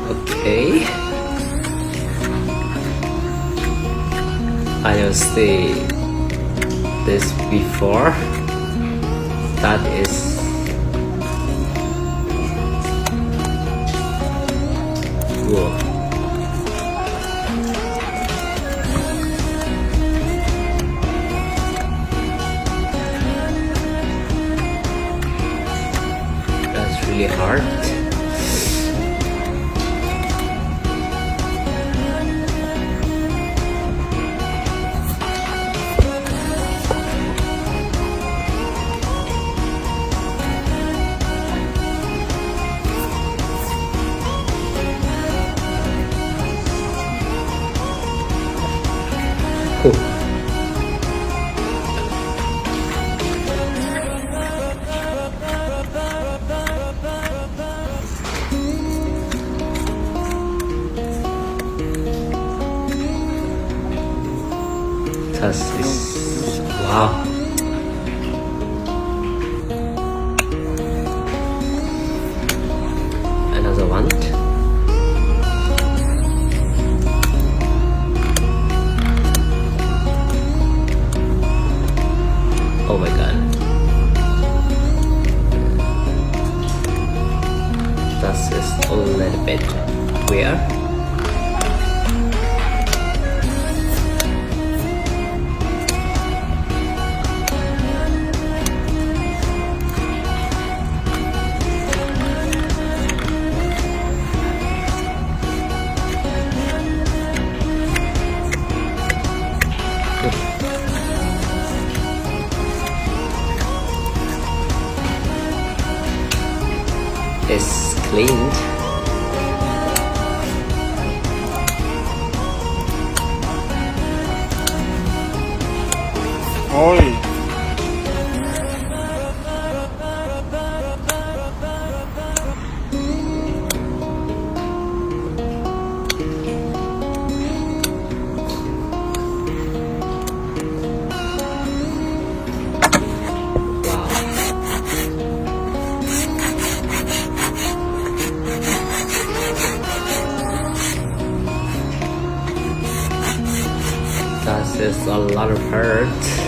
Okay. I will see this before. That is cool. That's really hard. Cool. That is wow. Another one. Oh my god. That is a little bit weird. It's cleaned. Oi. Wow. That is a lot of hurt.